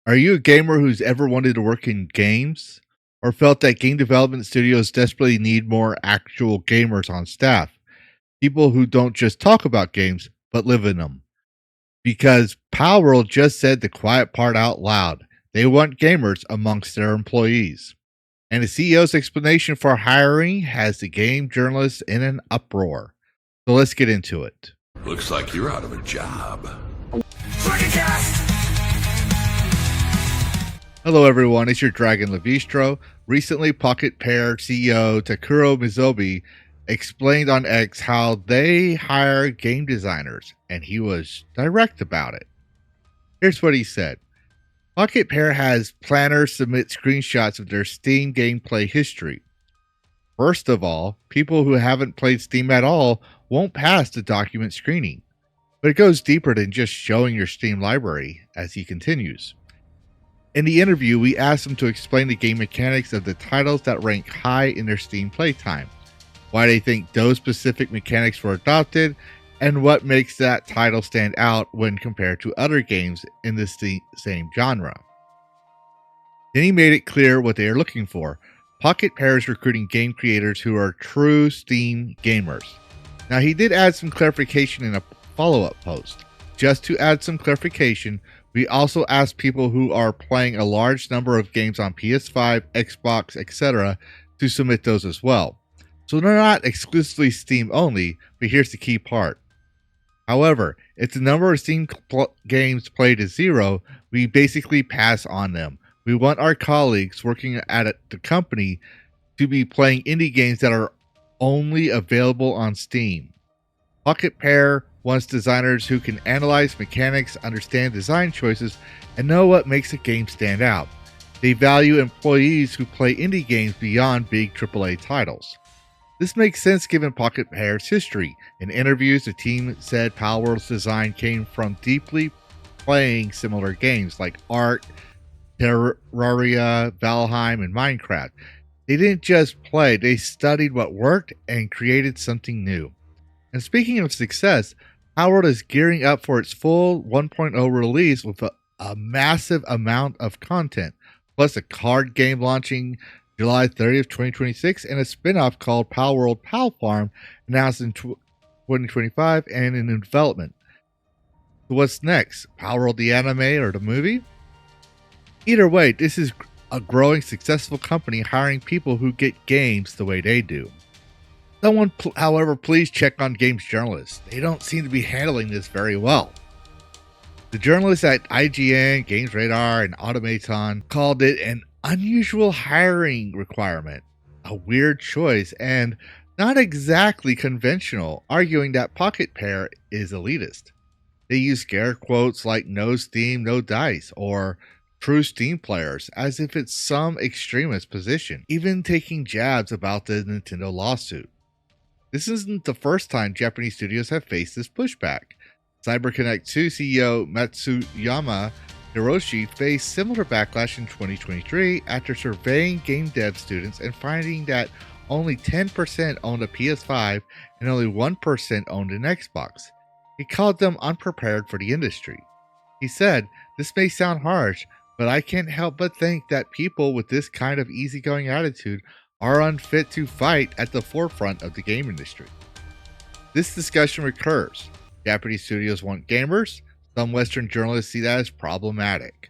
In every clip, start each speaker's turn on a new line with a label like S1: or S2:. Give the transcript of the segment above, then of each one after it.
S1: Are you a gamer who's ever wanted to work in games or felt that game development studios desperately need more actual gamers on staff? People who don't just talk about games, but live in them. Because Palworld just said the quiet part out loud. They want gamers amongst their employees. And the CEO's explanation for hiring has the game journalists in an uproar. So let's get into it.
S2: Looks like you're out of a job.
S1: Hello, everyone. It's your Dragon Lavistro. Recently, Pocketpair CEO Takuro Mizobi explained on X how they hire game designers, and he was direct about it. Here's what he said. Pocketpair has planners submit screenshots of their Steam gameplay history. First of all, people who haven't played Steam at all won't pass the document screening. But it goes deeper than just showing your Steam library, as he continues. In the interview, we asked him to explain the game mechanics of the titles that rank high in their Steam playtime, why they think those specific mechanics were adopted, and what makes that title stand out when compared to other games in the same genre. Then he made it clear what they are looking for. Pocketpair is recruiting game creators who are true Steam gamers. Now, he did add some clarification in a follow-up post. Just to add some clarification, we also asked people who are playing a large number of games on PS5, Xbox, etc. to submit those as well. So they're not exclusively Steam only, but here's the key part. However, if the number of Steam games played is 0, we basically pass on them. We want our colleagues working at the company to be playing indie games that are only available on Steam. Pocketpair wants designers who can analyze mechanics, understand design choices, and know what makes a game stand out. They value employees who play indie games beyond big AAA titles. This makes sense given Pocketpair's history. In interviews, the team said Palworld's design came from deeply playing similar games like Ark, Terraria, Valheim, and Minecraft. They didn't just play, they studied what worked and created something new. And speaking of success, Palworld is gearing up for its full 1.0 release with a massive amount of content, plus a card game launching July 30th, 2026, and a spin-off called Palworld Pal Farm announced in 2025 and in development. So what's next? Palworld the anime or the movie? Either way, this is a growing successful company hiring people who get games the way they do. Someone, however, please check on games journalists. They don't seem to be handling this very well. The journalists at IGN, Games Radar, and Automaton called it an unusual hiring requirement, a weird choice, and not exactly conventional, arguing that Pocketpair is elitist. They use scare quotes like "no Steam, no dice," or "true Steam players," as if it's some extremist position, even taking jabs about the Nintendo lawsuit. This isn't the first time Japanese studios have faced this pushback. CyberConnect 2 CEO Matsuyama Hiroshi faced similar backlash in 2023 after surveying game dev students and finding that only 10% owned a PS5 and only 1% owned an Xbox. He called them unprepared for the industry. He said, "This may sound harsh, but I can't help but think that people with this kind of easygoing attitude are unfit to fight at the forefront of the game industry." This discussion recurs. Japanese studios want gamers. Some Western journalists see that as problematic.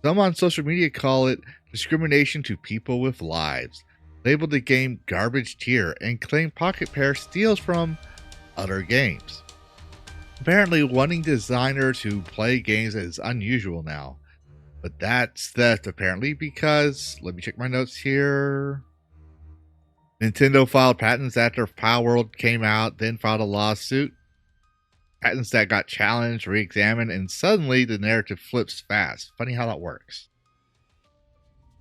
S1: Some on social media call it discrimination to people with lives, label the game garbage tier, and claim Pocketpair steals from other games. Apparently, wanting designers who play games is unusual now. But that's theft, apparently, because, let me check my notes here. Nintendo filed patents after Palworld came out, then filed a lawsuit. Patents that got challenged, re-examined, and suddenly the narrative flips fast. Funny how that works.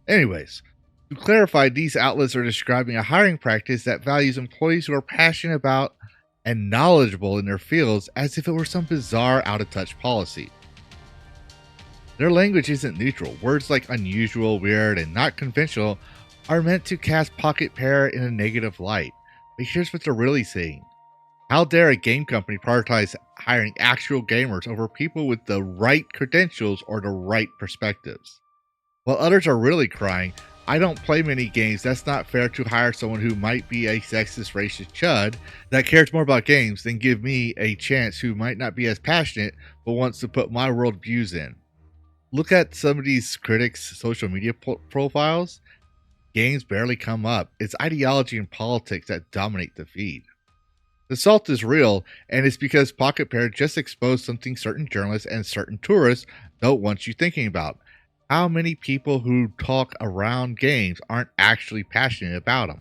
S1: Anyways, to clarify, these outlets are describing a hiring practice that values employees who are passionate about and knowledgeable in their fields as if it were some bizarre out-of-touch policy. Their language isn't neutral. Words like unusual, weird, and not conventional are meant to cast Pocketpair in a negative light. But here's what they're really saying. How dare a game company prioritize hiring actual gamers over people with the right credentials or the right perspectives. While others are really crying, I don't play many games. That's not fair to hire someone who might be a sexist, racist chud that cares more about games than give me a chance who might not be as passionate but wants to put my world views in. Look at some of these critics' social media profiles. Games barely come up. It's ideology and politics that dominate the feed. The salt is real, and it's because Pocketpair just exposed something certain journalists and certain tourists don't want you thinking about. How many people who talk around games aren't actually passionate about them,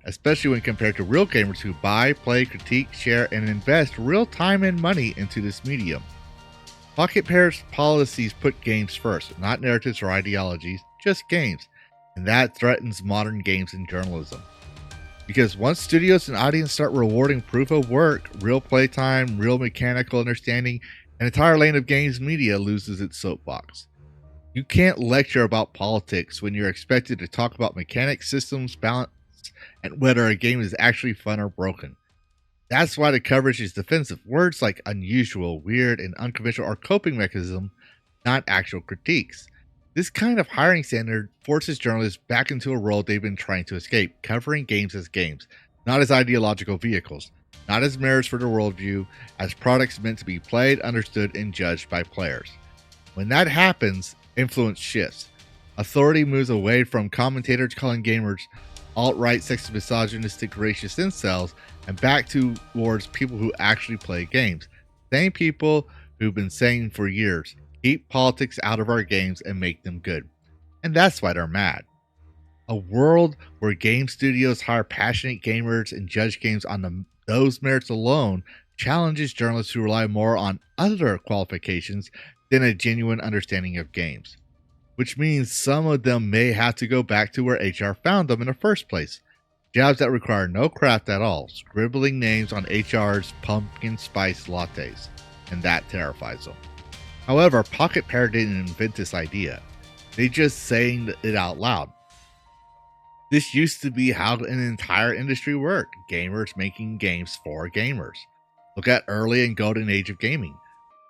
S1: especially when compared to real gamers who buy, play, critique, share, and invest real time and money into this medium. Pocketpair's policies put games first, not narratives or ideologies, just games, and that threatens modern games and journalism. Because once studios and audience start rewarding proof of work, real playtime, real mechanical understanding, an entire lane of games media loses its soapbox. You can't lecture about politics when you're expected to talk about mechanics, systems, balance, and whether a game is actually fun or broken. That's why the coverage is defensive. Words like unusual, weird, and unconventional are coping mechanism, not actual critiques. This kind of hiring standard forces journalists back into a role they've been trying to escape, covering games as games, not as ideological vehicles, not as mirrors for the worldview, as products meant to be played, understood, and judged by players. When that happens, influence shifts. Authority moves away from commentators calling gamers alt-right, sexist, misogynistic, racist incels, and back towards people who actually play games. Same people who've been saying for years, keep politics out of our games and make them good. And that's why they're mad. A world where game studios hire passionate gamers and judge games on those merits alone challenges journalists who rely more on other qualifications than a genuine understanding of games. Which means some of them may have to go back to where HR found them in the first place. Jobs that require no craft at all, scribbling names on HR's pumpkin spice lattes. And that terrifies them. However, Pocketpair didn't invent this idea. They just saying it out loud. This used to be how an entire industry worked. Gamers making games for gamers. Look at early and golden age of gaming.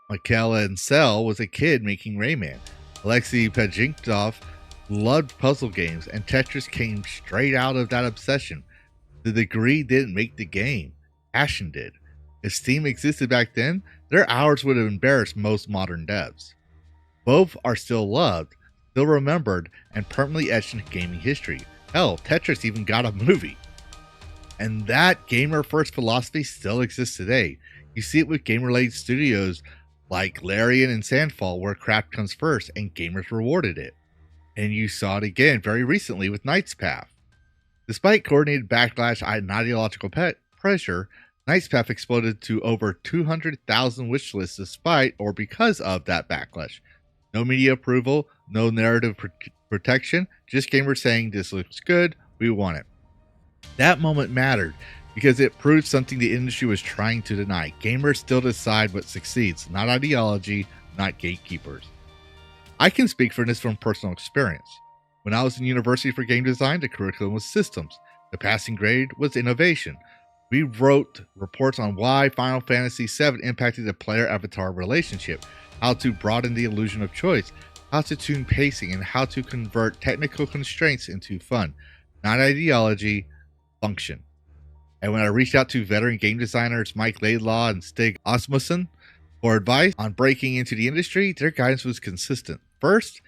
S1: Michaela Ancel was a kid making Rayman. Alexei Pajitnov loved puzzle games, and Tetris came straight out of that obsession. The degree didn't make the game. Passion did. If Steam existed back then, their hours would have embarrassed most modern devs. Both are still loved, still remembered, and permanently etched into gaming history. Hell, Tetris even got a movie. And that gamer-first philosophy still exists today. You see it with game-related studios like Larian and Sandfall, where craft comes first and gamers rewarded it. And you saw it again very recently with Knight's Path. Despite coordinated backlash and ideological pressure, Knight's Path exploded to over 200,000 wishlists despite or because of that backlash. No media approval, no narrative protection, just gamers saying this looks good, we want it. That moment mattered because it proved something the industry was trying to deny. Gamers still decide what succeeds, not ideology, not gatekeepers. I can speak for this from personal experience. When I was in university for game design, the curriculum was systems. The passing grade was innovation. We wrote reports on why Final Fantasy VII impacted the player-avatar relationship, how to broaden the illusion of choice, how to tune pacing, and how to convert technical constraints into fun, not ideology, function. And when I reached out to veteran game designers Mike Laidlaw and Stig Asmussen for advice on breaking into the industry, their guidance was consistent. First,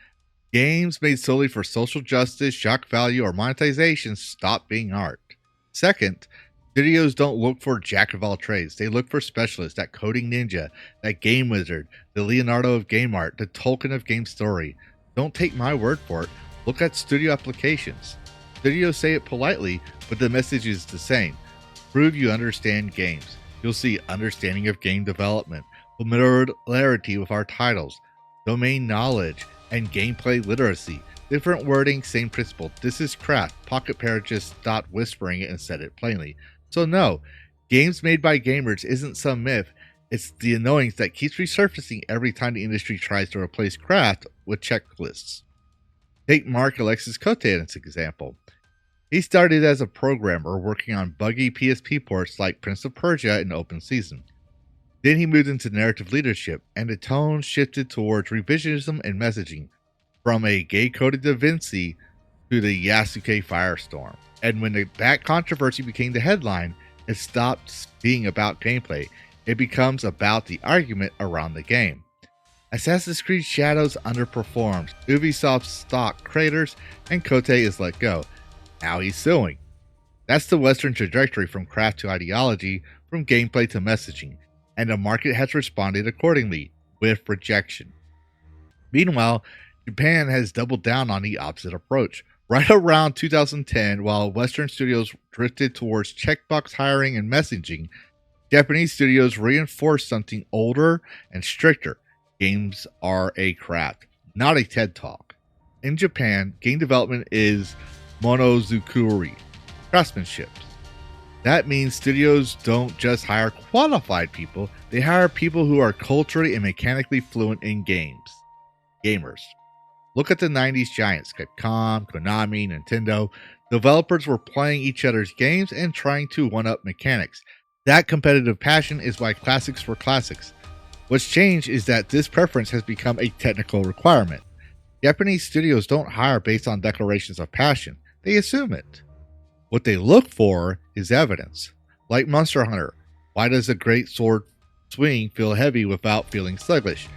S1: games made solely for social justice, shock value, or monetization stop being art. Second, studios don't look for jack of all trades. They look for specialists, that coding ninja, that game wizard, the Leonardo of game art, the Tolkien of game story. Don't take my word for it. Look at studio applications. Studios say it politely, but the message is the same. Prove you understand games. You'll see understanding of game development, familiarity with our titles, domain knowledge, and gameplay literacy. Different wording, same principle. This is craft. Pocketpair just stopped whispering it and said it plainly. So no, games made by gamers isn't some myth. It's the annoyance that keeps resurfacing every time the industry tries to replace craft with checklists. Take Mark Alexis Cote as an example. He started as a programmer working on buggy PSP ports like Prince of Persia and Open Season. Then he moved into narrative leadership, and the tone shifted towards revisionism and messaging, from a gay-coded Da Vinci to the Yasuke Firestorm. And when that controversy became the headline, it stopped being about gameplay. It becomes about the argument around the game. Assassin's Creed Shadows underperformed, Ubisoft's stock craters, and Kote is let go. Now he's suing. That's the Western trajectory from craft to ideology, from gameplay to messaging, and the market has responded accordingly, with rejection. Meanwhile, Japan has doubled down on the opposite approach. Right around 2010, while Western studios drifted towards checkbox hiring and messaging, Japanese studios reinforced something older and stricter. Games are a craft, not a TED Talk. In Japan, game development is Monozukuri, craftsmanship. That means studios don't just hire qualified people, they hire people who are culturally and mechanically fluent in games. Gamers. Look at the 90s giants, Capcom, Konami, Nintendo. Developers were playing each other's games and trying to one-up mechanics. That competitive passion is why classics were classics. What's changed is that this preference has become a technical requirement. Japanese studios don't hire based on declarations of passion, they assume it. What they look for is evidence. Like Monster Hunter, why does a great sword swing feel heavy without feeling sluggish?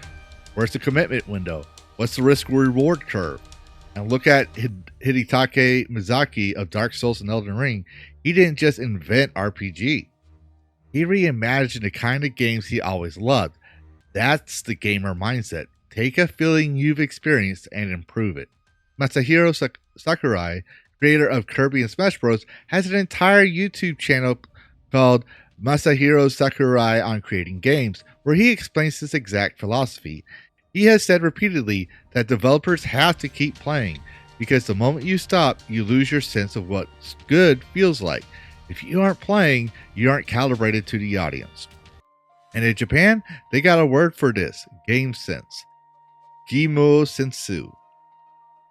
S1: Where's the commitment window? What's the risk-reward curve? And look at Hidetake Miyazaki of Dark Souls and Elden Ring. He didn't just invent RPG. He reimagined the kind of games he always loved. That's the gamer mindset. Take a feeling you've experienced and improve it. Masahiro Sakurai, creator of Kirby and Smash Bros., has an entire YouTube channel called Masahiro Sakurai on Creating Games, where he explains this exact philosophy. He has said repeatedly that developers have to keep playing, because the moment you stop, you lose your sense of what good feels like. If you aren't playing, you aren't calibrated to the audience. And in Japan, they got a word for this, game sense. Gimu sensu.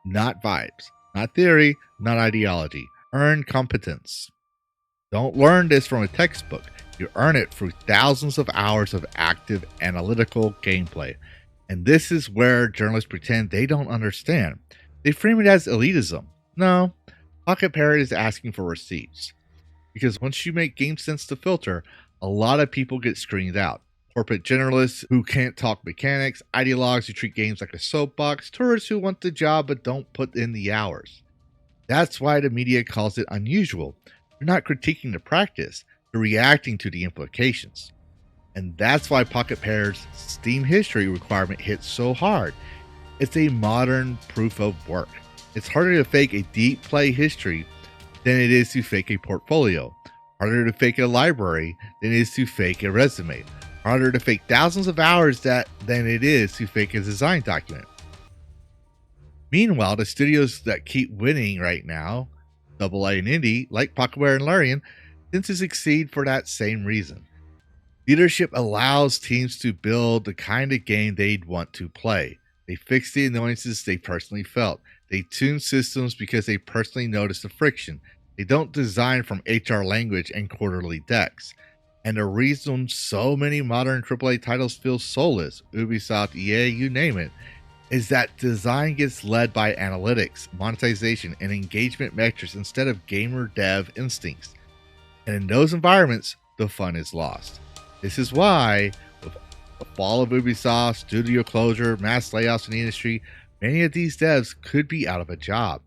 S1: Not vibes, not theory, not ideology. Earn competence. Don't learn this from a textbook. You earn it through thousands of hours of active analytical gameplay. And this is where journalists pretend they don't understand. They frame it as elitism. No, Pocketpair is asking for receipts. Because once you make game sense to filter, a lot of people get screened out. Corporate generalists who can't talk mechanics, ideologues who treat games like a soapbox, tourists who want the job but don't put in the hours. That's why the media calls it unusual. They're not critiquing the practice, they're reacting to the implications. And that's why Pocketpair's Steam history requirement hits so hard. It's a modern proof of work. It's harder to fake a deep play history than it is to fake a portfolio. Harder to fake a library than it is to fake a resume. Harder to fake thousands of hours than it is to fake a design document. Meanwhile, the studios that keep winning right now, AA and Indie, like Pocketpair and Larian, tend to succeed for that same reason. Leadership allows teams to build the kind of game they'd want to play. They fix the annoyances they personally felt. They tune systems because they personally notice the friction. They don't design from HR language and quarterly decks. And the reason so many modern AAA titles feel soulless, Ubisoft, EA, you name it, is that design gets led by analytics, monetization, and engagement metrics instead of gamer dev instincts. And in those environments, the fun is lost. This is why, with the fall of Ubisoft, studio closure, mass layoffs in the industry, many of these devs could be out of a job.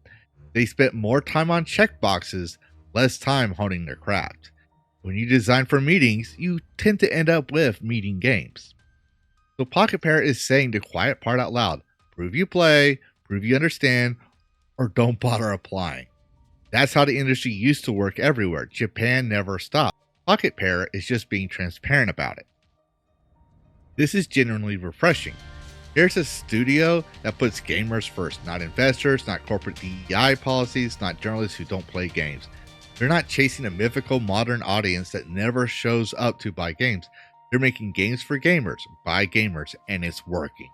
S1: They spent more time on checkboxes, less time honing their craft. When you design for meetings, you tend to end up with meeting games. So Pocketpair is saying the quiet part out loud. Prove you play, prove you understand, or don't bother applying. That's how the industry used to work everywhere. Japan never stopped. Pocketpair is just being transparent about it. This is genuinely refreshing. Here's a studio that puts gamers first, not investors, not corporate DEI policies, not journalists who don't play games. They're not chasing a mythical modern audience that never shows up to buy games. They're making games for gamers, by gamers, and it's working.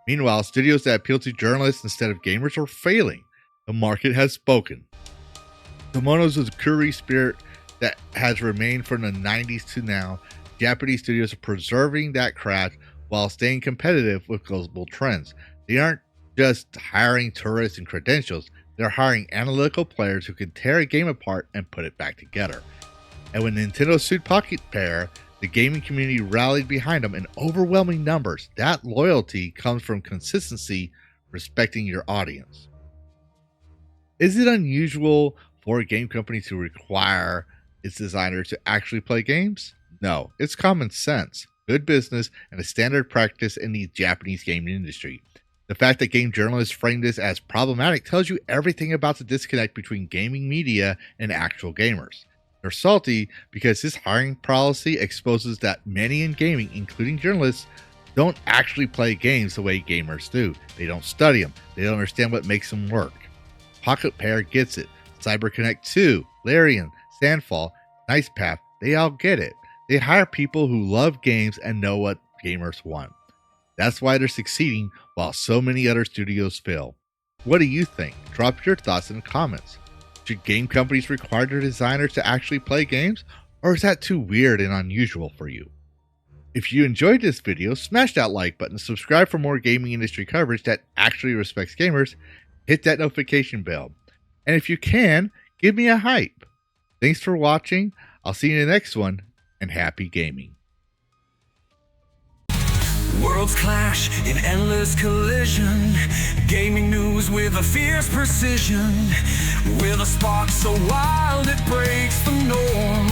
S1: Meanwhile, studios that appeal to journalists instead of gamers are failing. The market has spoken. The Monozukuri spirit that has remained from the 90s to now Japanese studios are preserving that craft while staying competitive with global trends. They aren't just hiring tourists and credentials, they're hiring analytical players who can tear a game apart and put it back together. And when Nintendo sued Pocketpair, the gaming community rallied behind them in overwhelming numbers. That loyalty comes from consistency, respecting your audience. Is it unusual for a game company to require its designers to actually play games? No, it's common sense, good business, and a standard practice in the Japanese gaming industry. The fact that game journalists frame this as problematic tells you everything about the disconnect between gaming media and actual gamers. They're salty because this hiring policy exposes that many in gaming, including journalists, don't actually play games the way gamers do. They don't study them. They don't understand what makes them work. Pocketpair gets it. CyberConnect 2, Larian, Sandfall, NicePath, they all get it. They hire people who love games and know what gamers want. That's why they're succeeding while so many other studios fail. What do you think? Drop your thoughts in the comments. Should game companies require their designers to actually play games? Or is that too weird and unusual for you? If you enjoyed this video, smash that like button, subscribe for more gaming industry coverage that actually respects gamers, hit that notification bell. And if you can, give me a hype. Thanks for watching. I'll see you in the next one, and happy gaming.
S3: Worlds clash in endless collision. Gaming news with a fierce precision. With a spark so wild it breaks the norm.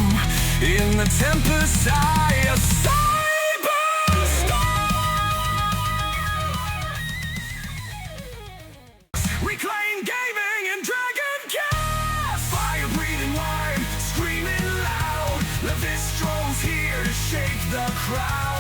S3: In the tempest eye, a cyberstorm. Reclaim gaming and dragon cast. Fire breathing wide, screaming loud. Lavistro's here to shake the crowd.